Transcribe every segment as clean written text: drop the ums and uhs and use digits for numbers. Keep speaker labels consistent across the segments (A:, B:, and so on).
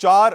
A: 4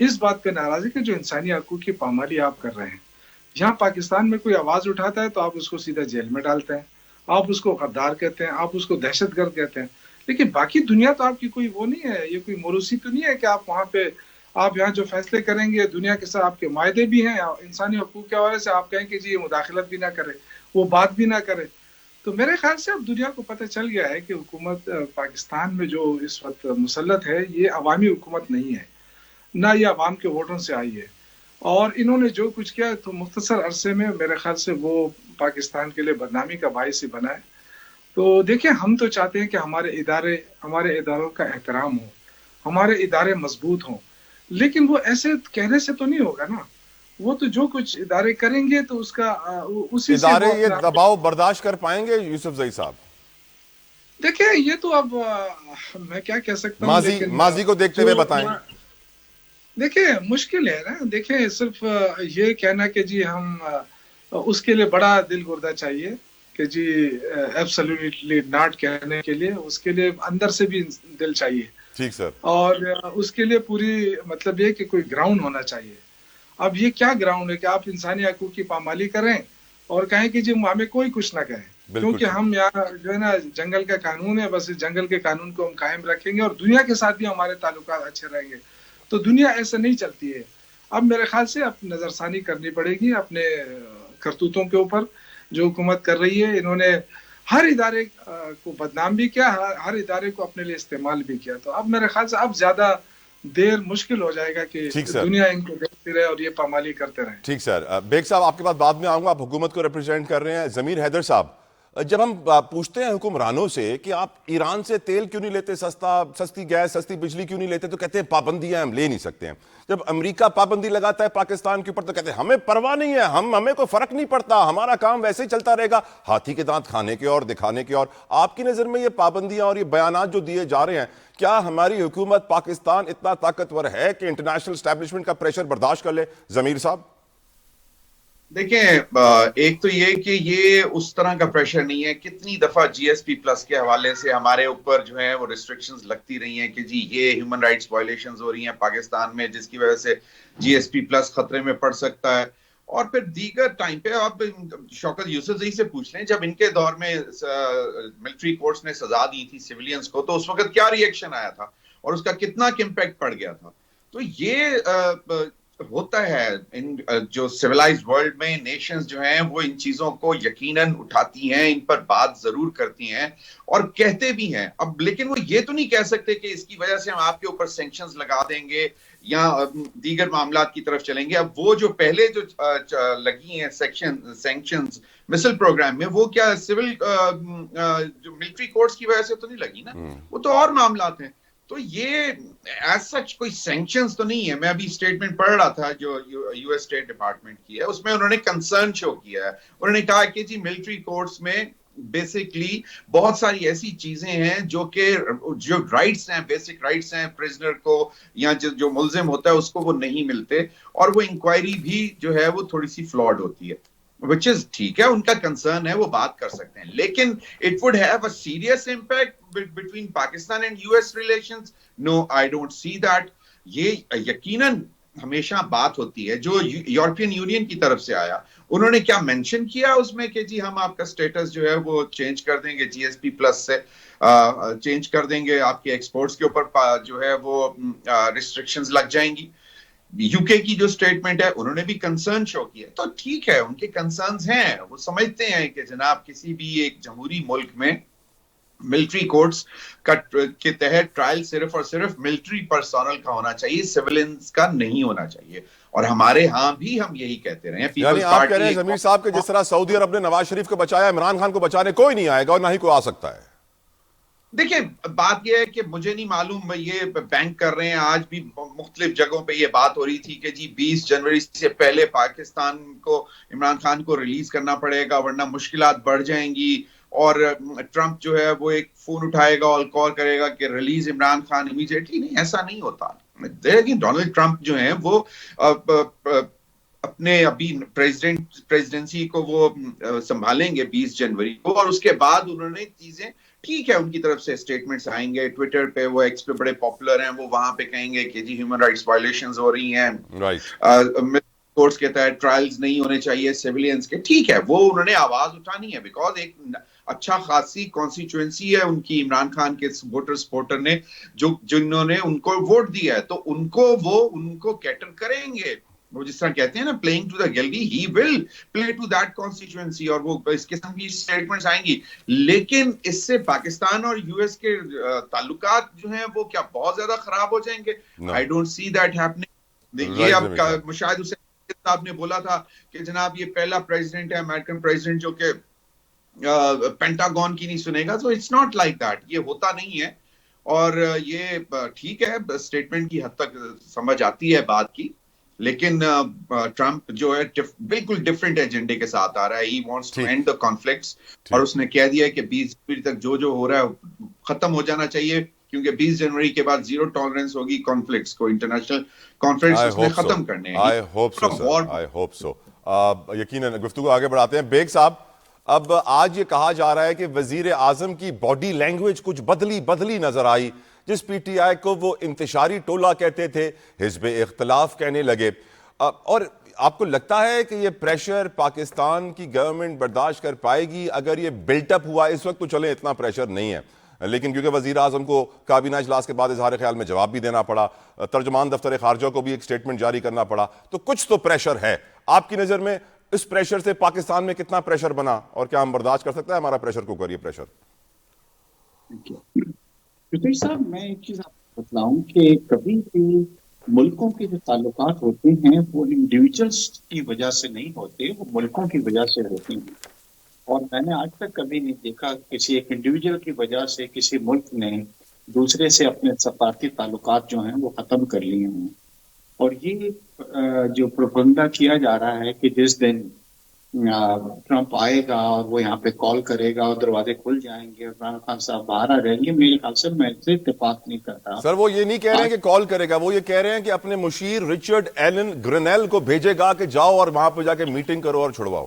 B: اس بات پہ ناراض ہے کہ جو انسانی حقوق کی پامالی آپ کر رہے ہیں. یہاں پاکستان میں کوئی آواز اٹھاتا ہے تو آپ اس کو سیدھا جیل میں ڈالتے ہیں, آپ اس کو غدار کہتے ہیں, آپ اس کو دہشت گرد کہتے ہیں. لیکن باقی دنیا تو آپ کی کوئی وہ نہیں ہے, یہ کوئی موروثی تو نہیں ہے کہ آپ وہاں پہ آپ یہاں جو فیصلے کریں گے دنیا کے ساتھ آپ کے معاہدے بھی ہیں انسانی حقوق کے حوالے سے, آپ کہیں کہ جی یہ مداخلت بھی نہ کرے, وہ بات بھی نہ کرے. تو میرے خیال سے اب دنیا کو پتہ چل گیا ہے کہ حکومت پاکستان میں جو اس وقت مسلط ہے یہ عوامی حکومت نہیں ہے, نہ یہ عوام کے ووٹوں سے آئی ہے. اور انہوں نے جو کچھ کیا تو مختصر عرصے میں میرے خیال سے وہ پاکستان کے لیے بدنامی کا باعث ہی بنا ہے. تو دیکھیں ہم تو چاہتے ہیں کہ ہمارے اداروں کا احترام ہو, ہمارے ادارے مضبوط ہوں, لیکن وہ ایسے کہنے سے تو نہیں ہوگا نا. وہ تو جو کچھ ادارے کریں گے تو اس کا اسی سے
A: ادارے
B: وہ
A: یہ
B: اپنا.
A: دباؤ برداشت کر پائیں گے یوسف زئی صاحب؟
B: دیکھیں یہ تو اب میں کیا کہہ سکتا ہوں, لیکن
A: ماضی کو دیکھتے ہوئے بتائیں.
B: دیکھیں مشکل ہے نا. دیکھیں صرف یہ کہنا کہ جی ہم اس کے لیے بڑا دل گردہ چاہیے کہ جی ایبسلیوٹلی ناٹ کہنے کے لیے, اس کے لیے اندر سے بھی دل چاہیے.
A: ٹھیک سر.
B: اور اس کے لیے پوری مطلب یہ کہ کوئی گراؤنڈ ہونا چاہیے. اب یہ کیا گراؤنڈ ہے کہ آپ انسانی حقوق کی پامالی کریں اور کہیں کہ جی ہمیں کوئی کچھ نہ کہے, کیونکہ ہم یہاں جو ہے نا جنگل کا قانون ہے, بس اس جنگل کے قانون کو ہم قائم رکھیں گے اور دنیا کے ساتھ بھی ہمارے تعلقات اچھے رہیں گے. تو دنیا ایسے نہیں چلتی ہے. اب میرے خیال سے اب نظر ثانی کرنی پڑے گی اپنے کرتوتوں کے اوپر جو حکومت کر رہی ہے. انہوں نے ہر ادارے کو بدنام بھی کیا, ہر ادارے کو اپنے لیے استعمال بھی کیا. تو اب میرے خیال سے اب زیادہ دیر مشکل ہو جائے گا کہ دنیا ان کو دیکھتی رہے اور یہ پامالی کرتے رہیں.
A: ٹھیک سر. بیگ صاحب آپ کے بعد بعد میں آؤں گا, آپ حکومت کو ریپرزینٹ کر رہے ہیں. ضمیر حیدر صاحب, جب ہم پوچھتے ہیں حکمرانوں سے کہ آپ ایران سے تیل کیوں نہیں لیتے, سستی گیس سستی بجلی کیوں نہیں لیتے, تو کہتے ہیں پابندیاں ہم لے نہیں سکتے ہیں. جب امریکہ پابندی لگاتا ہے پاکستان کے اوپر تو کہتے ہیں ہمیں پرواہ نہیں ہے, ہمیں کوئی فرق نہیں پڑتا, ہمارا کام ویسے ہی چلتا رہے گا. ہاتھی کے دانت کھانے کے اور دکھانے کے اور. آپ کی نظر میں یہ پابندیاں اور یہ بیانات جو دیے جا رہے ہیں, کیا ہماری حکومت پاکستان اتنا طاقتور ہے کہ انٹرنیشنل اسٹیبلشمنٹ کا پریشر برداشت کر لے؟ ضمیر صاحب
C: دیکھیں, ایک تو یہ کہ یہ اس طرح کا پریشر نہیں ہے. کتنی دفعہ جی ایس پی پلس کے حوالے سے ہمارے اوپر جو ہے وہ ریسٹرکشنز لگتی رہی ہیں کہ جی یہ ہیومن رائٹس وائلیشنز ہو رہی ہیں پاکستان میں, جس کی وجہ سے جی ایس پی پلس خطرے میں پڑ سکتا ہے. اور پھر دیگر ٹائم پہ آپ شوکت یوسف زئی سے پوچھ لیں, جب ان کے دور میں ملٹری کورٹس نے سزا دی تھی سویلینز کو, تو اس وقت کیا ری ایکشن آیا تھا اور اس کا کتنا امپیکٹ پڑ گیا تھا. تو یہ ہوتا ہے ان جو سیولائزڈ ورلڈ میں نیشنز جو ہیں وہ ان چیزوں کو یقیناً اٹھاتی ہیں, ان پر بات ضرور کرتی ہیں اور کہتے بھی ہیں. اب لیکن وہ یہ تو نہیں کہہ سکتے کہ اس کی وجہ سے ہم آپ کے اوپر سینکشنز لگا دیں گے یا دیگر معاملات کی طرف چلیں گے. اب وہ جو پہلے جو لگی ہیں سینکشنز مسل پروگرام میں, وہ کیا سول جو ملٹری کورٹس کی وجہ سے تو نہیں لگی نا, وہ تو اور معاملات ہیں. تو یہ ایز سچ کوئی سینکشنز تو نہیں ہے. میں ابھی اسٹیٹمنٹ پڑھ رہا تھا جو یو ایس اسٹیٹ ڈپارٹمنٹ کی ہے, اس میں انہوں نے کنسرن شو کیا ہے. انہوں نے کہا کہ جی ملٹری کورٹس میں بیسکلی بہت ساری ایسی چیزیں ہیں جو کہ جو رائٹس ہیں, بیسک رائٹس ہیں پرزنر کو یا جو ملزم ہوتا ہے اس کو وہ نہیں ملتے, اور وہ انکوائری بھی جو ہے وہ تھوڑی سی فلاڈ ہوتی ہے. which is ٹھیک ہے, ان کا کنسرن ہے, وہ بات کر سکتے ہیں, لیکن it would have a serious impact between Pakistan and US relations? No, I don't see that. یہ یقیناً ہمیشہ بات ہوتی ہے. جو یورپین یونین کی طرف سے آیا, انہوں نے کیا مینشن کیا اس میں کہ جی ہم آپ کا سٹیٹس جو ہے وہ چینج کر دیں گے, جی ایس پی پلس سے چینج کر دیں گے, آپ کے ایکسپورٹس کے اوپر جو ہے وہ ریسٹرکشنز لگ جائیں گی. یو کے کی جو سٹیٹمنٹ ہے انہوں نے بھی کنسرن شو کیا. تو ٹھیک ہے, ان کے کنسرنز ہیں, وہ سمجھتے ہیں کہ جناب کسی بھی ایک جمہوری ملک میں ملٹری کورٹس کے تحت ٹرائل صرف اور صرف ملٹری پرسونل کا ہونا چاہیے, سیولینز کا نہیں ہونا چاہیے. اور ہمارے ہاں بھی ہم یہی کہتے رہے ہیں.
A: یعنی آپ کہہ رہے ہیں ضمیر صاحب کہ جس طرح سعودی عرب نے نواز شریف کو بچایا, عمران خان کو بچانے کوئی نہیں آئے گا اور نہ ہی کوئی آ سکتا ہے.
C: دیکھیں بات یہ ہے کہ مجھے نہیں معلوم, یہ بینک کر رہے ہیں, آج بھی مختلف جگہوں پہ یہ بات ہو رہی تھی کہ جی 20 جنوری سے پہلے پاکستان کو عمران خان کو ریلیز کرنا پڑے گا ورنہ مشکلات بڑھ جائیں گی, اور ٹرمپ جو ہے وہ ایک فون اٹھائے گا اور کال کرے گا کہ ریلیز عمران خان امیڈیٹلی. نہیں, ایسا نہیں ہوتا. ڈونلڈ ٹرمپ جو ہیں وہ اپنے ابھی پریزیڈنسی کو وہ سنبھالیں گے 20 جنوری کو, اور اس کے بعد انہوں نے چیزیں ٹھیک ہے ان کی طرف سے اسٹیٹمنٹس آئیں گے ٹویٹر پہ, وہ ایکس پہ بڑے پاپولر ہیں, وہ وہاں پہ کہیں گے کہ جی ہیومن رائٹس وائلیشنز ہو رہی ہیں, کورٹس کہتا ہے ٹرائلز نہیں ہونے چاہیے سیویلینز کے. ٹھیک ہے, وہ انہوں نے آواز اٹھانی ہے, بیکاز ایک اچھا خاصی کانسٹیچوئنسی ہے ان کی عمران خان کے سپورٹر نے جنہوں نے ان کو ووٹ دیا ہے, تو ان کو کیٹر کریں گے. وہ جس طرح کہتے ہیں نا playing to the gallery, he will play to that constituency, اور وہ اس قسم کی اسٹیٹمنٹس آئیں گی. لیکن اس سے پاکستان اور یو ایس کے تعلقات جو ہیں وہ کیا بہت زیادہ خراب ہو جائیں گے؟ I don't see that happening. یہ اب شاید اسے صاحب نے بولا تھا کہ جناب یہ پہلا پریزیڈنٹ ہے امریکن پریزیڈنٹ جو کہ پینٹاگون کی نہیں سنے گا. So it's not like that, یہ ہوتا نہیں ہے. اور یہ ٹھیک ہے اسٹیٹمنٹ کی حد تک سمجھ آتی ہے بات کی, لیکن ٹرمپ جو ہے بالکل ڈفرینٹ ایجنڈے کے ساتھ آ رہا ہے. He wants to end the conflicts, اور اس نے کہہ دیا ہے کہ 20 جنوری تک جو ہو رہا ہے ختم ہو جانا چاہیے, کیونکہ 20 جنوری کے بعد زیرو ٹالرنس ہوگی کانفلکٹس کو, انٹرنیشنل کانفرنس اس نے ختم کرنے ہیں.
A: I hope so. یقیناً گفتگو آگے بڑھاتے ہیں. بیگ صاحب, اب آج یہ کہا جا رہا ہے کہ وزیر اعظم کی باڈی لینگویج کچھ بدلی نظر آئی. جس پی ٹی آئی کو وہ انتشاری ٹولہ کہتے تھے, حزب اختلاف کہنے لگے. اور آپ کو لگتا ہے کہ یہ پریشر پاکستان کی گورنمنٹ برداشت کر پائے گی اگر یہ بلٹ اپ ہوا؟ اس وقت تو چلیں اتنا پریشر نہیں ہے, لیکن کیونکہ وزیر اعظم کو کابینہ اجلاس کے بعد اظہار خیال میں جواب بھی دینا پڑا, ترجمان دفتر خارجہ کو بھی ایک سٹیٹمنٹ جاری کرنا پڑا, تو کچھ تو پریشر ہے. آپ کی نظر میں اس پریشر سے پاکستان میں کتنا پریشر بنا, اور کیا ہم برداشت کر سکتا ہے ہمارا پریشر کوکر یہ پریشر؟
D: صاحب میں ایک چیز آپ کو بتلاؤں کہ کبھی بھی ملکوں کے جو تعلقات ہوتے ہیں وہ انڈیویجولس کی وجہ سے نہیں ہوتے, وہ ملکوں کی وجہ سے ہوتے ہیں. اور میں نے آج تک کبھی نہیں دیکھا کسی ایک انڈیویجول کی وجہ سے کسی ملک نے دوسرے سے اپنے سفارتی تعلقات جو ہیں وہ ختم کر لیے ہیں. اور یہ جو پروپیگنڈا کیا جا رہا ہے کہ جس دن ٹرمپ آئے گا اور وہ یہاں پہ کال کرے گا اور دروازے کھل جائیں گے اور عمران خان صاحب باہر آ جائیں گے, میرے خیال سے میں اس سے اتفاق نہیں کرتا.
A: سر وہ یہ نہیں کہہ رہے ہیں کہ کال کرے گا, وہ یہ کہہ رہے ہیں کہ اپنے مشیر رچرڈ ایلن گرینیل کو بھیجے گا کہ جاؤ اور وہاں پہ جا کے میٹنگ کرو اور چھڑواؤ.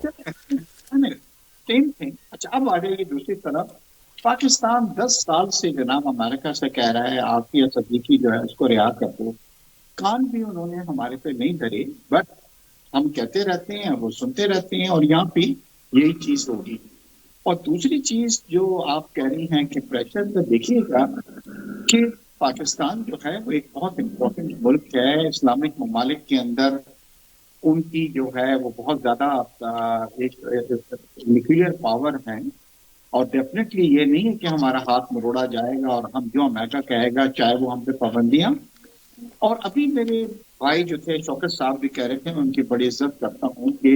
D: Same thing. اچھا اب آ جائے گی دوسری طرف, پاکستان 10 سال سے جناب امریکہ سے کہہ رہا ہے عافیہ صدیقی جو ہے اس کو رہا کر دو. کان بھی انہوں نے ہمارے پہ نہیں دھرے, بٹ ہم کہتے رہتے ہیں, وہ سنتے رہتے ہیں, اور یہاں پہ یہی چیز ہوگی. اور دوسری چیز جو آپ کہہ رہی ہیں کہ پریشر, تو دیکھیے گا کہ پاکستان جو ہے وہ ایک بہت امپورٹنٹ ملک ہے. اسلامک ممالک کے اندر ان کی جو ہے وہ بہت زیادہ ایک نیوکلیئر پاور ہے, اور ڈیفینیٹلی یہ نہیں ہے کہ ہمارا ہاتھ مروڑا جائے گا اور ہم جو امریکہ کہے گا چاہے وہ ہم پہ پابندیاں. اور ابھی میرے بھائی جو تھے شوکت صاحب بھی کہہ رہے تھے, میں ان کی بڑی عزت کرتا ہوں کہ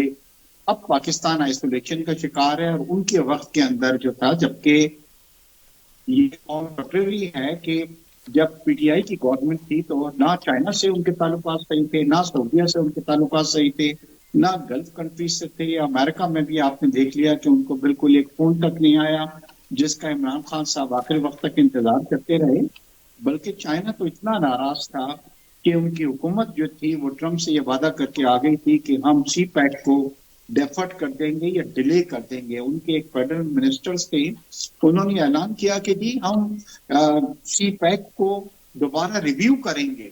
D: اب پاکستان آئسولیشن کا شکار ہے, اور ان کے وقت کے اندر جو تھا, جبکہ یہ ٹیمپرری ہے کہ جب پی ٹی آئی کی گورنمنٹ تھی تو نہ چائنا سے ان کے تعلقات صحیح تھے, نہ سعودیہ سے ان کے تعلقات صحیح تھے, نہ گلف کنٹریز سے تھے. امریکہ میں بھی آپ نے دیکھ لیا کہ ان کو بالکل ایک فون تک نہیں آیا جس کا عمران خان صاحب آخری وقت تک انتظار کرتے رہے. بلکہ چائنا تو اتنا ناراض تھا کہ ان کی حکومت جو تھی وہ ٹرمپ سے یہ وعدہ کر کے آ گئی تھی کہ ہم سی پیک کو ڈیفرٹ کر دیں گے یا ڈیلے کر دیں گے. ان کے ایک فیڈرل منسٹرز تھے, انہوں نے اعلان کیا کہ جی ہم سی پیک کو دوبارہ ریویو کریں گے,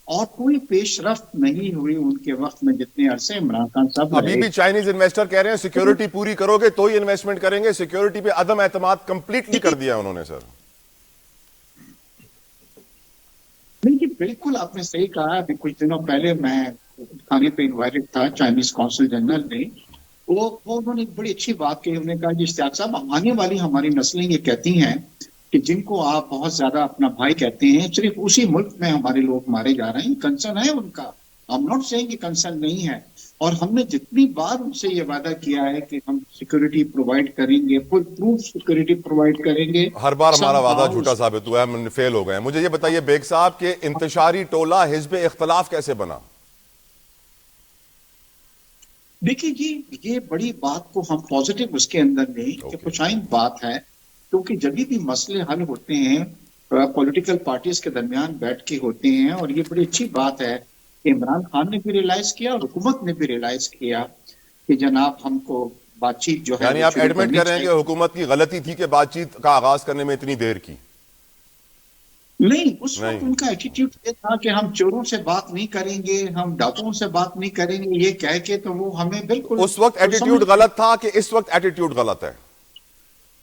D: اور کوئی پیش رفت نہیں ہوئی ان کے وقت میں جتنے عرصے عمران خان صاحب.
A: ابھی بھی چائنیز انویسٹر کہہ رہے ہیں سیکیورٹی پوری کرو گے تو ہی انویسٹمنٹ کریں گے. سیکیورٹی پہ عدم اعتماد کمپلیٹلی کر دیا انہوں نے. سر
D: نہیں, بالکل آپ نے صحیح کہا. ابھی کچھ دنوں پہلے میں کھانے پہ انوائٹڈ تھا چائنیز کونسل جنرل نے, وہ انہوں نے ایک بڑی اچھی بات کہی. انہوں نے کہا جی اشتیاق صاحب, آنے والی ہماری نسلیں یہ کہتی ہیں کہ جن کو آپ بہت زیادہ اپنا بھائی کہتے ہیں صرف اسی ملک میں ہمارے لوگ مارے جا رہے ہیں. کنسرن ہے ان کا, ہم ناٹ سیئنگ کہ کنسرن نہیں ہے. اور ہم نے جتنی بار ان سے یہ وعدہ کیا ہے کہ ہم سیکورٹی پرووائڈ کریں گے, فل پروف سیکورٹی پرووائڈ کریں گے,
A: ہر بار ہمارا وعدہ جھوٹا ثابت ہوا ہے, ہم فیل ہو گئے ہیں. مجھے یہ بتائیے بیگ صاحب کہ انتشاری ٹولہ حزب اختلاف کیسے بنا؟
D: دیکھیے جی, یہ بڑی بات کو ہم پازیٹیو اس کے اندر نہیں کہ خوشائن بات ہے, کیونکہ جب بھی مسئلے حل ہوتے ہیں پولیٹیکل پارٹیز کے درمیان بیٹھ کے ہوتے ہیں, اور یہ بڑی اچھی بات ہے کہ عمران خان نے بھی ریلائز کیا اور حکومت نے بھی ریلائز کیا کہ جناب ہم کو بات چیت جو ہے
A: یعنی آپ ایڈمٹ کر رہے ہیں کہ حکومت کی غلطی تھی کہ بات چیت کا آغاز کرنے میں اتنی دیر کی؟
D: نہیں، اس وقت ان کا ایٹیٹیوڈ یہ تھا کہ ہم چوروں سے بات نہیں کریں گے، ہم ڈاکوؤں سے بات نہیں کریں گے، یہ کہہ کے تو وہ ہمیں بالکل
A: اس وقت ایٹیٹیوڈ غلط تھا کہ اس وقت ایٹیٹیوڈ غلط ہے؟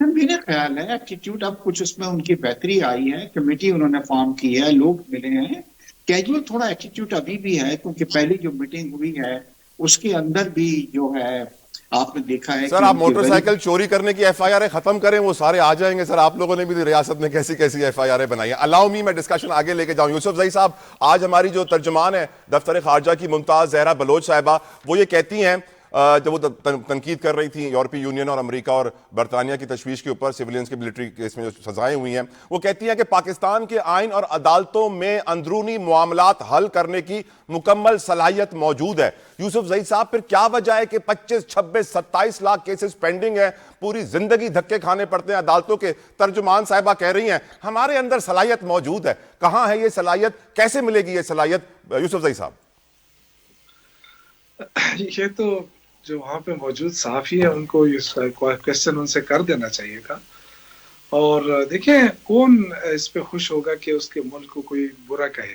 D: میرا خیال ہے ایٹیٹیوڈ اب کچھ اس میں ان کی بہتری آئی ہے، کمیٹی انہوں نے فارم کی ہے، لوگ ملے ہیں، کیجول تھوڑا ایٹیٹیوڈ ابھی بھی ہے کیونکہ پہلی جو میٹنگ ہوئی ہے اس کے اندر بھی جو ہے آپ نے دیکھا ہے
A: سر آپ موٹر سائیکل چوری کرنے کی ایف آئی آر ختم کریں، وہ سارے آ جائیں گے. سر آپ لوگوں نے بھی ریاست میں کیسی کیسی ایف آئی آر بنائی ہیں. الاؤ می میں ڈسکشن آگے لے کے جاؤں. یوسف زئی صاحب، آج ہماری جو ترجمان ہے دفتر خارجہ کی ممتاز زہرا بلوچ صاحبہ، وہ یہ کہتی ہیں جب وہ تنقید کر رہی تھیں یورپی یونین اور امریکہ اور برطانیہ کی تشویش کے اوپر سیولینز کے ملٹری کیس میں جو سزائیں ہوئی ہیں، وہ کہتی ہیں کہ پاکستان کے آئین اور عدالتوں میں اندرونی معاملات حل کرنے کی مکمل صلاحیت موجود ہے. یوسف زئی صاحب، پھر کیا وجہ ہے کہ 25, 26, 27 لاکھ کیسز پینڈنگ ہیں، پوری زندگی دھکے کھانے پڑتے ہیں عدالتوں کے؟ ترجمان صاحبہ کہہ رہی ہیں ہمارے اندر صلاحیت موجود ہے. کہاں ہے یہ صلاحیت؟ کیسے ملے گی یہ صلاحیت؟ یوسف زئی صاحب.
B: یہ تو جو وہاں پہ موجود صحافی ہیں ان کو یہ کویسچن ان سے کر دینا چاہیے تھا. اور دیکھیں کون اس پہ خوش ہوگا کہ اس کے ملک کو کوئی برا کہے.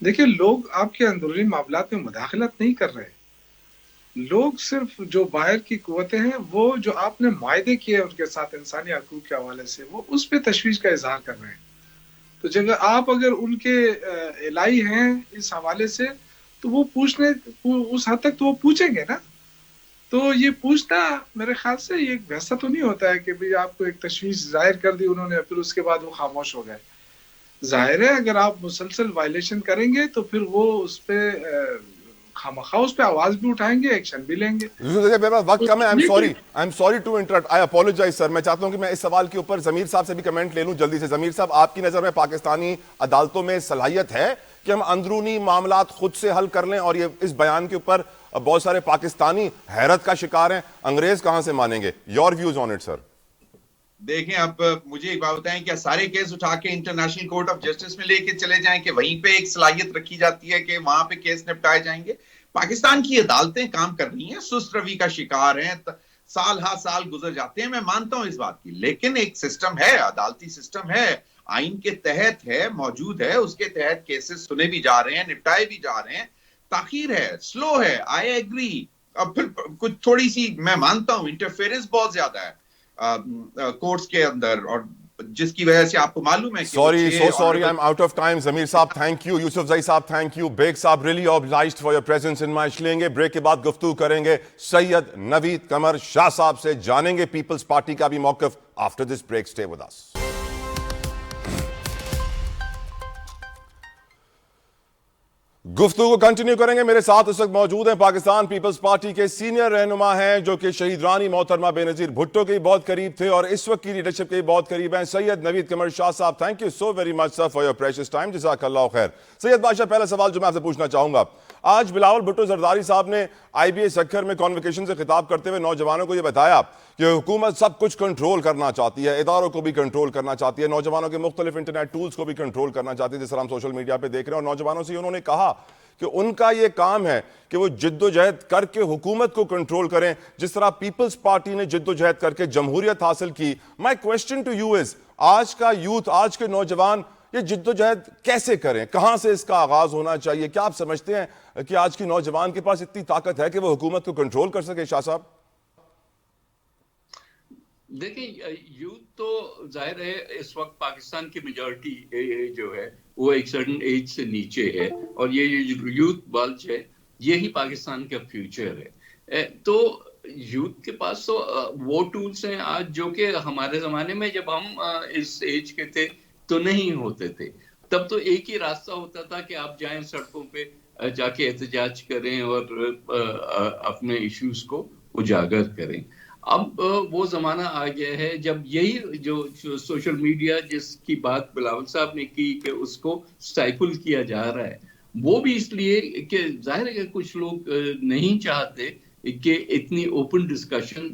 B: دیکھیں لوگ آپ کے اندرونی معاملات میں مداخلت نہیں کر رہے. لوگ صرف جو باہر کی قوتیں ہیں وہ جو آپ نے معاہدے کیے ان کے ساتھ انسانی حقوق کے حوالے سے، وہ اس پہ تشویش کا اظہار کر رہے ہیں. تو جب آپ اگر ان کے الہی ہیں اس حوالے سے تو وہ پوچھنے اس حد تک تو وہ پوچھیں گے نا. تو یہ پوچھنا میرے خیال سے یہ ویسا تو نہیں ہوتا ہے کہ بھئی آپ کو ایک تشویش ظاہر کر دی انہوں نے پھر اس کے بعد وہ خاموش ہو گئے. ظاہر ہے اگر آپ مسلسل وائلیشن کریں گے تو پھر وہ اس پہ خامخواہ اس پہ آواز بھی اٹھائیں گے، ایکشن بھی لیں گے.
A: وقت کم ہے. I'm sorry to interrupt. I apologize sir. میں چاہتا ہوں کہ میں اس سوال کے اوپر ضمیر صاحب سے بھی کمنٹ لے لوں جلدی سے. ضمیر صاحب، آپ کی نظر میں پاکستانی عدالتوں میں صلاحیت ہے کہ ہم اندرونی معاملات خود سے حل کر لیں؟ اور یہ اس بیان کے اوپر بہت سارے پاکستانی حیرت کا شکار ہیں. انگریز کہاں سے مانیں گے؟ Your views on it sir.
C: دیکھیں اب مجھے ایک بات بتائیں، کیا سارے کیس اٹھا کے انٹرنیشنل کورٹ آف جسٹس میں لے کے چلے جائیں کہ وہیں پہ ایک صلاحیت رکھی جاتی ہے کہ وہاں پہ کیس نپٹائے جائیں گے؟ پاکستان کی عدالتیں کام کر رہی ہیں، سست روی کا شکار ہیں، سال ہا سال گزر جاتے ہیں، میں مانتا ہوں اس بات کی، لیکن ایک سسٹم ہے، عدالتی سسٹم ہے، آئین کے تحت ہے، موجود ہے، اس کے تحت کیسز سنے بھی جا رہے ہیں، نپٹائے بھی جا رہے ہیں. تاخیر ہے، سلو ہے، آئی ایگری. اب پھر کچھ تھوڑی سی میں مانتا ہوں انٹرفیئرنس بہت زیادہ ہے کورٹس کے اندر، اور جس کی وجہ سے آپ کو معلوم ہے کہ
A: sorry I'm out of time. ضمیر صاحب تھینک یو، یوسف زئی صاحب تھینک یو، بیگ صاحب really obliged for your presence in my. لیں گے بریک کے بعد گفتگو کریں گے سید نوید قمر شاہ صاحب سے، جانیں گے پیپلز پارٹی کا بھی موقف. after this break stay with us. گفتگو کو کنٹینیو کریں گے. میرے ساتھ اس وقت موجود ہیں پاکستان پیپلز پارٹی کے سینئر رہنما ہیں جو کہ شہید رانی محترمہ بے نظیر بھٹو کے بہت قریب تھے اور اس وقت کی لیڈرشپ کے بہت قریب ہیں، سید نوید قمر شاہ صاحب. Thank you so very much sir for your precious time. جزاک اللہ خیر. سید بادشاہ، پہلا سوال جو میں آپ سے پوچھنا چاہوں گا، آج بلاول بھٹو زرداری صاحب نے آئی بی اے سکھر میں کانوکیشن سے خطاب کرتے ہوئے نوجوانوں کو یہ بتایا کہ حکومت سب کچھ کنٹرول کرنا چاہتی ہے، اداروں کو بھی کنٹرول کرنا چاہتی ہے، نوجوانوں کے مختلف انٹرنیٹ ٹولز کو بھی کنٹرول کرنا چاہتی ہے، جس طرح ہم سوشل میڈیا پہ دیکھ رہے ہیں. اور نوجوانوں سے انہوں نے کہا کہ ان کا یہ کام ہے کہ وہ جد و جہد کر کے حکومت کو کنٹرول کریں، جس طرح پیپلز پارٹی نے جد و جہد کر کے جمہوریت حاصل کی. مائی کویسچن ٹو یو از، آج کا یوتھ، آج کے نوجوان یہ جد و جہد کیسے کریں؟ کہاں سے اس کا آغاز ہونا چاہیے؟ کیا آپ سمجھتے ہیں کہ آج کی نوجوان کے پاس اتنی طاقت ہے کہ وہ حکومت کو کنٹرول کر سکے؟ شاہ صاحب
E: دیکھیں، یوتھ تو ظاہر ہے اس وقت پاکستان کی میجورٹی جو ہے وہ ایک سرٹن ایج سے نیچے ہے، اور یہ یوتھ بلج ہے، یہی پاکستان کا فیوچر ہے. تو یوتھ کے پاس تو وہ ٹولز ہیں آج جو کہ ہمارے زمانے میں جب ہم اس ایج کے تھے تو نہیں ہوتے تھے. تب تو ایک ہی راستہ ہوتا تھا کہ آپ جائیں سڑکوں پہ جا کے احتجاج کریں اور اپنے ایشوز کو اجاگر کریں. اب وہ زمانہ آ گیا ہے جب یہی جو سوشل میڈیا جس کی بات بلاول صاحب نے کی کہ اس کو سٹائفل کیا جا رہا ہے، وہ بھی اس لیے کہ ظاہر ہے کہ کچھ لوگ نہیں چاہتے کہ اتنی اوپن ڈسکشن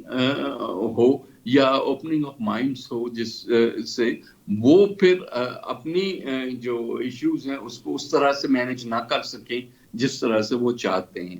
E: ہو یا اوپننگ آف مائنڈس ہو، جس سے وہ پھر اپنی جو ایشوز ہیں اس کو اس طرح سے مینج نہ کر سکیں جس طرح سے وہ چاہتے ہیں.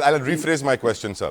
A: I'll rephrase my question sir.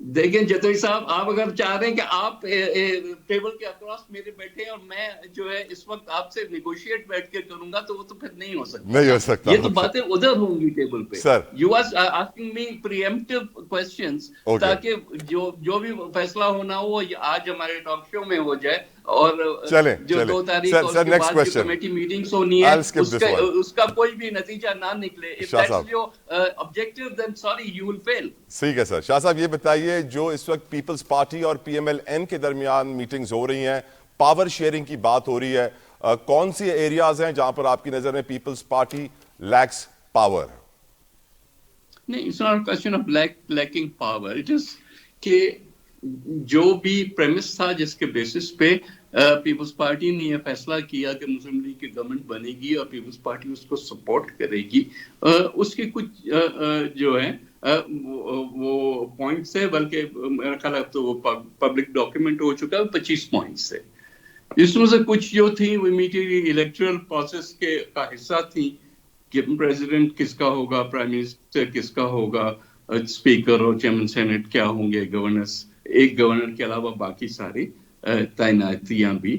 E: دیکھیں جتوئی صاحب, آپ اگر چاہ رہے ہیں کہ آپ ٹیبل کے اکراس میرے بیٹھے اور میں جو ہے اس وقت آپ سے نیگوشیٹ بیٹھ کے کروں گا, تو وہ تو پھر نہیں ہو سکتا.
A: نہیں ہو سکتا.
E: یہ تو باتیں ادھر ہوں گی ٹیبل پہ.
A: Sir
E: you are asking me preemptive questions, تاکہ جو بھی فیصلہ ہونا ہو آج ہمارے ٹاک شو میں ہو جائے, اور جو 2 تاریخ اور اس کے بعد جو کمیٹی میٹنگز ہونی ہے اس کا کوئی بھی نتیجہ نہ نکلے. If that's your objective, then sorry, you will fail.
A: ٹھیک ہے سر. شاہ صاحب یہ بتائیے, جو اس وقت پیپلز پارٹی اور پی ایم ایل این کے درمیان میٹنگز ہو رہی ہیں, پاور شیئرنگ کی بات ہو رہی ہے, کون سی ایریاز ہیں جہاں پر آپ کی نظر میں پیپلز پارٹی لیکس پاور؟
E: نہیں, it's not a question of lacking power. It is کہ جو بھی پریمس تھا جس کے بیسس پہ پیپلز پارٹی نے یہ فیصلہ کیا کہ مسلم لیگ کی گورنمنٹ بنے گی اور پیپلز پارٹی اس کو سپورٹ کرے گی, اس کے کچھ جو ہے وہ پوائنٹس ہے, بلکہ میرا خیال ہے تو وہ پبلک ڈاکیومنٹ ہو چکا ہے, 25 پوائنٹس ہے. اس میں سے کچھ جو تھیں وہ امیڈیٹلی الیکٹرل پروسیس کا حصہ تھیں, کہ پریزیڈنٹ کس کا ہوگا, پرائم منسٹر کس کا ہوگا, اسپیکر اور چیئرمین سینٹ کیا ہوں گے, گورنرس, ایک گورنر کے علاوہ باقی ساری تعیناتیاں بھی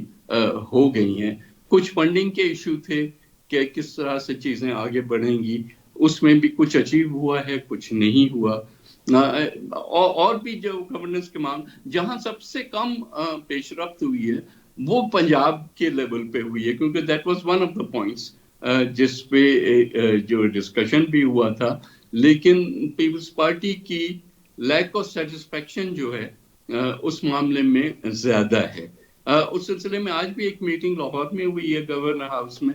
E: ہو گئی ہیں. کچھ فنڈنگ کے ایشو تھے کہ کس طرح سے چیزیں آگے بڑھیں گی, اس میں بھی کچھ اچیو ہوا ہے, کچھ نہیں ہوا. اور بھی جو گورننس کے معاملے, جہاں سب سے کم پیش رفت ہوئی ہے وہ پنجاب کے لیول پہ ہوئی ہے, کیونکہ that was one of the points جس پہ جو ڈسکشن بھی ہوا تھا. لیکن پیپلز پارٹی کی لیک آف سیٹسفیکشن جو ہے اس معاملے میں زیادہ ہے. اس سلسلے میں آج بھی ایک میٹنگ لاہور میں ہوئی ہے گورنر ہاؤس میں,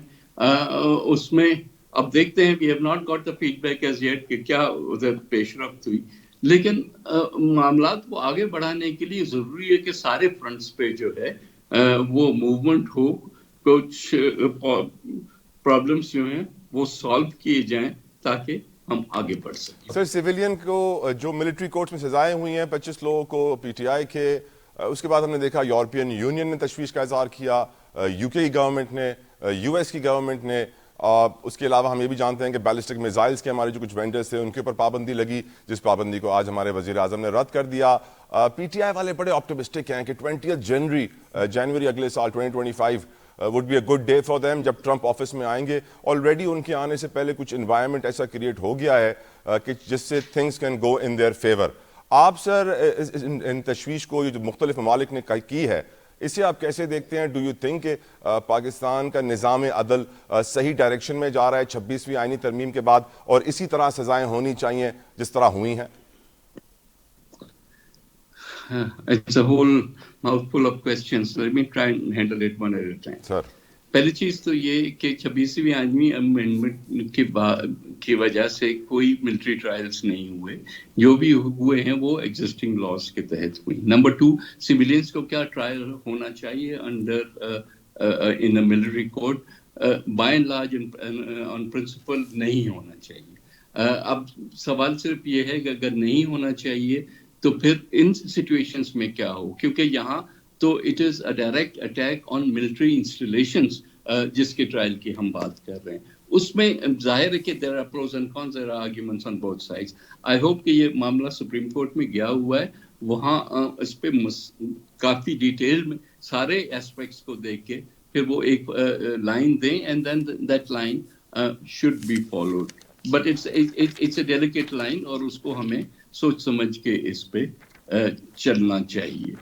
E: اس میں اب دیکھتے ہیں, we have not got the feedback as yet کہ کیا ادھر پیش رفت ہوئی. لیکن معاملات کو آگے بڑھانے کے لیے ضروری ہے کہ سارے فرنٹس پہ جو ہے وہ موومنٹ ہو, کچھ پرابلمس جو ہیں وہ سالو کیے جائیں تاکہ ہم آگے بڑھ سکیں.
A: سر سیویلین کو جو ملٹری کورٹس میں سزائیں ہوئی ہیں 25 لوگوں کو پی ٹی آئی کے, اس کے بعد ہم نے دیکھا یورپین یونین نے تشویش کا اظہار کیا, یو کے کی گورنمنٹ نے, یو ایس کی گورنمنٹ نے, اس کے علاوہ ہم یہ بھی جانتے ہیں کہ بیلسٹک میزائلز کے ہمارے جو کچھ وینڈرز تھے ان کے اوپر پابندی لگی, جس پابندی کو آج ہمارے وزیر اعظم نے رد کر دیا. پی ٹی آئی والے بڑے آپٹمسٹک ہیں کہ 20 جنوری اگلے سال 2025 would be a good day for them جب ٹرمپ آفس میں آئیں گے. آلریڈی ان کے آنے سے پہلے کچھ انوائرمنٹ ایسا کریٹ ہو گیا ہے کہ جس سے things can go in their favour. آپ سر ان تشویش کو جو مختلف ممالک نے کی ہے, اسے آپ کیسے دیکھتے ہیں؟ ڈو یو تھنک کہ پاکستان کا نظام عدل صحیح ڈائریکشن میں جا رہا ہے 26ویں آئینی ترمیم کے بعد, اور اسی طرح سزائیں ہونی چاہیے جس طرح ہوئی ہیں؟
E: It's a whole mouthful of questions. Let me try and handle it one at a time.
A: Sir.
E: پہلی چیز تو یہ کہ 26ویں آئینی امینڈمنٹ کی وجہ سے کوئی ملٹری ٹرائلز نہیں ہوئے, جو بھی ہوئے ہیں وہ ایگزسٹنگ لاز کے تحت ہوئی. نمبر 2, سویلینس کو کیا ٹرائل ہونا چاہیے under an military court, by and large on principle نہیں ہونا چاہیے. اب سوال صرف یہ ہے کہ اگر نہیں ہونا چاہیے تو پھر ان سچویشنز میں کیا ہو, کیونکہ یہاں تو it is a direct attack on military installations جس کے ٹرائل کی ہم بات کر رہے ہیں. اس میں ظاہر ہے کہ there are pros and cons, there are arguments on both sides. I hope کہ یہ معاملہ سپریم کورٹ میں گیا ہوا ہے, وہاں اس پہ کافی ڈیٹیل میں سارے ایسپیکٹس کو دیکھ کے پھر وہ ایک لائن دیں, and then that line should be followed. But it's a delicate line, اور اس کو ہمیں سوچ سمجھ کے اس پہ چلنا چاہیے.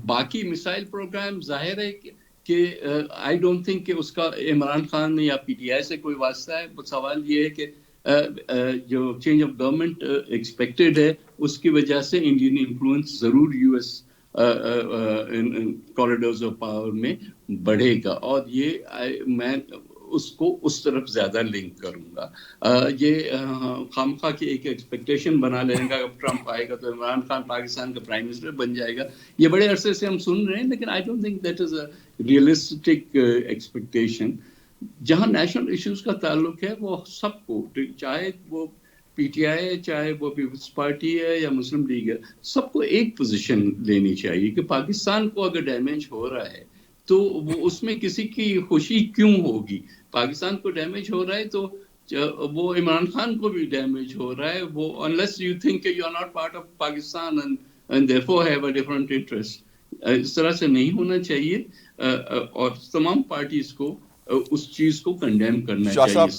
E: باقی مسائل پروگرام ظاہر ہے کہ آئی ڈونٹ تھنک کہ اس کا عمران خان یا پی ٹی آئی سے کوئی واسطہ ہے. سوال یہ ہے کہ جو چینج آف گورنمنٹ ایکسپیکٹڈ ہے اس کی وجہ سے انڈین انفلوئنس ضرور U S corridors of power میں بڑھے گا, اور یہ میں اس کو اس طرف زیادہ لنک کروں گا. یہ خامخواہ کی ایک ایکسپیکٹیشن بنا لینے کا, اب ٹرمپ آئے گا تو عمران خان پاکستان کا پرائم منسٹر بن جائے گا, یہ بڑے عرصے سے ہم سن رہے ہیں, لیکن I don't think that is a realistic expectation. جہاں نیشنل ایشوز کا تعلق ہے وہ سب کو, چاہے وہ پی ٹی آئی ہے, چاہے وہ پیپلز پارٹی ہے یا مسلم لیگ ہے, سب کو ایک پوزیشن لینی چاہیے کہ پاکستان کو اگر ڈیمیج ہو رہا ہے تو وہ اس میں کسی کی خوشی کیوں ہوگی. پاکستان کو ڈیمیج ہو رہا ہے تو وہ عمران خان کو بھی ڈیمیج ہو رہا ہے. وہ unless you think you are not part of Pakistan and therefore have a different interest. اس طرح سے نہیں ہونا چاہیے, اور تمام پارٹیز کو اس چیز کو کنڈیم کرنا چاہیے.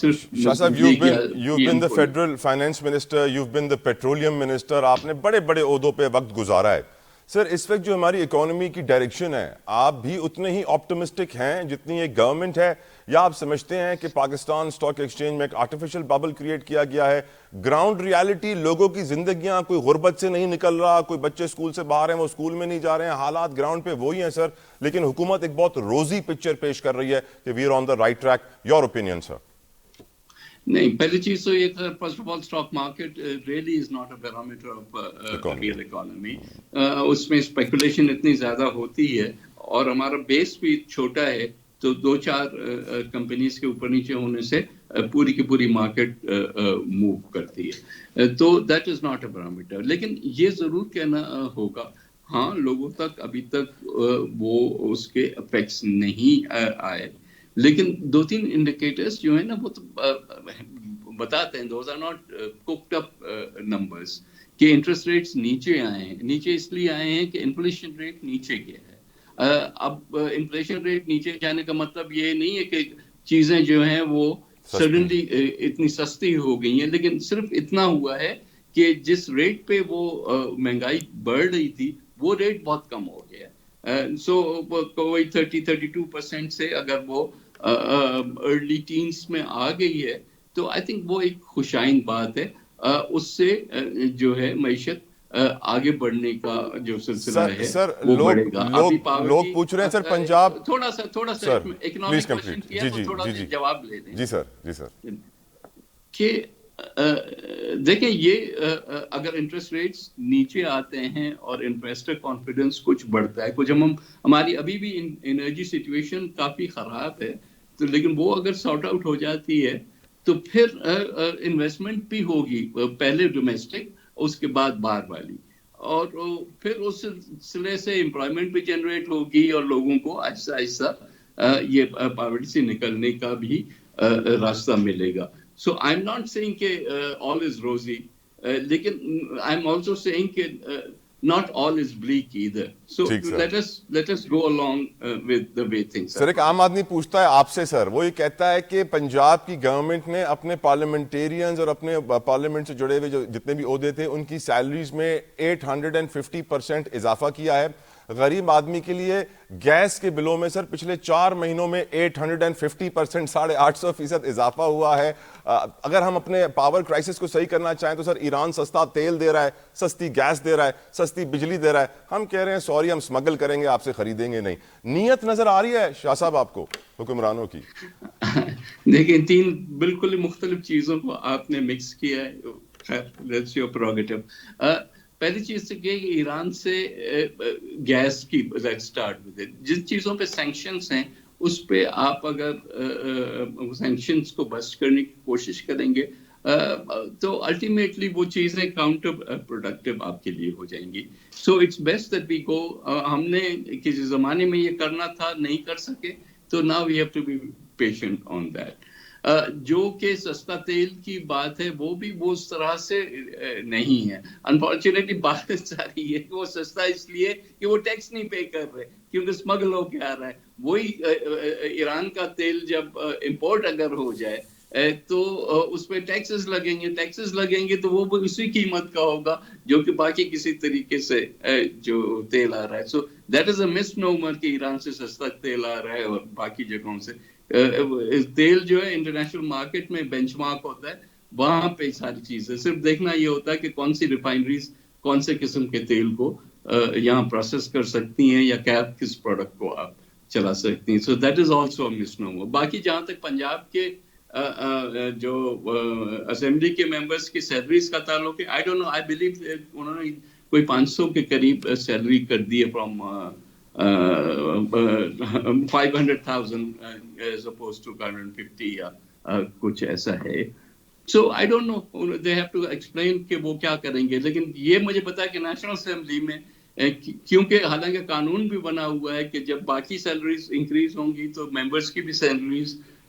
A: شاہ صاحب, you've been the federal finance minister, you've been the petroleum minister, آپ نے بڑے بڑے عہدوں پہ وقت گزارا ہے. سر, اس وقت جو ہماری اکانومی کی ڈائریکشن ہے, آپ بھی اتنے ہی آپٹمسٹک ہیں جتنی ایک گورنمنٹ ہے, یا آپ سمجھتے ہیں کہ پاکستان اسٹاک ایکسچینج میں ایک آرٹیفیشل ببل کریٹ کیا گیا ہے؟ گراؤنڈ ریالٹی, لوگوں کی زندگیاں, کوئی غربت سے نہیں نکل رہا, کوئی بچے اسکول سے باہر ہیں وہ اسکول میں نہیں جا رہے ہیں, حالات گراؤنڈ پہ وہی ہیں سر, لیکن حکومت ایک بہت روزی پکچر پیش کر رہی ہے کہ we are on the right track. Your opinion sir?
E: نہیں, پہلی چیز تو یہ کہ first of all stock market really is not a parameter of real economy. اس میں اسپیکولیشن اتنی زیادہ ہوتی ہے اور ہمارا بیس بھی چھوٹا ہے, تو 2-4 کمپنیز کے اوپر نیچے ہونے سے پوری کی پوری مارکیٹ موو کرتی ہے, تو that is not a parameter. لیکن یہ ضرور کہنا ہوگا, ہاں لوگوں تک ابھی تک وہ اس کے افیکٹس نہیں آئے, لیکن 2-3 انڈیکیٹرز جو ہیں نا وہ تو بتاتے ہیں, those are not cooked up numbers, کہ انٹرسٹ ریٹس نیچے آئے ہیں. نیچے اس لیے آئے ہیں کہ انفلیشن ریٹ نیچے گیا ہے. اب انفلیشن ریٹ نیچے جانے کا مطلب یہ نہیں ہے کہ چیزیں جو ہیں وہ سڈنلی اتنی سستی ہو گئی ہیں, لیکن صرف اتنا ہوا ہے کہ جس ریٹ پہ وہ مہنگائی بڑھ رہی تھی وہ ریٹ بہت کم ہو گیا. سو کوئی 30-32% سے اگر وہ ارلی ٹینس میں آ گئی ہے تو آئی تھنک وہ ایک خوشائن بات ہے. اس سے جو ہے معیشت آگے بڑھنے کا جو سلسلہ ہے وہ بڑھے گا.
A: لوگ پوچھ رہے ہیں سر پنجاب,
E: تھوڑا سا اکنامک کوسچن کیا تو تھوڑا سا جواب لے دیں.
A: جی سر.
E: کہ دیکھیں, یہ اگر انٹرسٹ ریٹس نیچے آتے ہیں اور انویسٹر کانفیڈنس کچھ بڑھتا ہے, کچھ ہماری ابھی بھی انرجی سچویشن کافی خراب ہے, تو لیکن وہ اگر سارٹ آؤٹ ہو جاتی ہے تو پھر انویسٹمنٹ بھی ہوگی, پہلے ڈومیسٹک اس کے بعد باہر والی, اور پھر اس سلسلے سے امپلائمنٹ بھی جنریٹ ہوگی اور لوگوں کو آہستہ آہستہ یہ پاورٹی سے نکلنے کا بھی راستہ ملے گا. So I'm not saying کہ all is rosy, لیکن I'm also saying کہ not all is bleak either. So let us go along with the way things are.
A: سر, ایک عام آدمی پوچھتا ہے آپ سے سر, وہ یہ کہتا ہے کہ پنجاب کی گورنمنٹ نے اپنے پارلیمنٹیرینز اور اپنے پارلیمنٹ سے جڑے ہوئے جو جتنے بھی عہدے تھے ان کی سیلریز میں 850% اضافہ کیا ہے. غریب آدمی کے لیے گیس کے بلوں میں سر پچھلے 4 مہینوں میں 850%, 850% اضافہ ہوا ہے. اگر ہم اپنے پاور کرائسس کو صحیح کرنا چاہیں تو سر ایران سستا تیل دے رہا ہے, سستی گیس دے رہا ہے, سستی بجلی دے رہا ہے, ہم کہہ رہے ہیں سوری ہم اسمگل کریں گے, آپ سے خریدیں گے نہیں. نیت نظر آ رہی ہے شاہ صاحب آپ کو حکمرانوں کی؟
E: دیکھیں, 3 بالکل مختلف چیزوں کو آپ نے مکس کیا ہے. That's your prerogative. پہلی چیز تو کہ ایران سے گیس کی اسٹارٹ ود اٹ, جن چیزوں پہ سینکشنز ہیں اس پہ آپ اگر سینکشنز کو بسٹ کرنے کی کوشش کریں گے تو الٹیمیٹلی وہ چیزیں کاؤنٹر پروڈکٹیو آپ کے لیے ہو جائیں گی. So it's best that we go. ہم نے کسی زمانے میں یہ کرنا تھا, نہیں کر سکے, تو now we have to be patient on that. جو کہ سستا تیل کی بات ہے وہ بھی وہ اس طرح سے نہیں ہے. انفارچونیٹلی بات ساری ہے کہ وہ سستا اس لیے کہ وہ ٹیکس نہیں پے کر رہے, کیونکہ اسمگل ہو کے آ رہا ہے. وہی ایران کا تیل جب امپورٹ اگر ہو جائے تو اس پہ ٹیکسز لگیں گے تو وہ اسی قیمت کا ہوگا جو کہ باقی کسی طریقے سے جو تیل آ رہا ہے. سو دیٹ از اے مس نومر کہ ایران سے سستا تیل آ رہا ہے اور باقی جگہوں سے. تیل جو ہے انٹرنیشنل مارکیٹ میں بینچ مارک ہوتا ہے, وہاں پہ ساری چیزیں صرف دیکھنا یہ ہوتا ہے کہ کون سی ریفائنریز کون سے قسم کے تیل کو یہاں پروسیس کر سکتی ہیں یا کس پروڈکٹ کو آپ چلا سکتی ہیں. So that is also a misnomer. باقی جہاں تک پنجاب کے جو اسمبلی کے ممبرس کی سیلریز کا تعلق ہے, I don't know, I believe انہوں نے کوئی 500 کے قریب سیلری کر دی ہے فرام 500,000 as opposed to 150 یا کچھ ایسا ہے. So I don't know, they have to explain کہ وہ کیا کریں گے. لیکن یہ مجھے پتا ہے کہ نیشنل اسمبلی میں, کیونکہ حالانکہ قانون بھی بنا ہوا ہے کہ جب باقی سیلریز انکریز ہوں گی تو ممبرس کی بھی سیلریز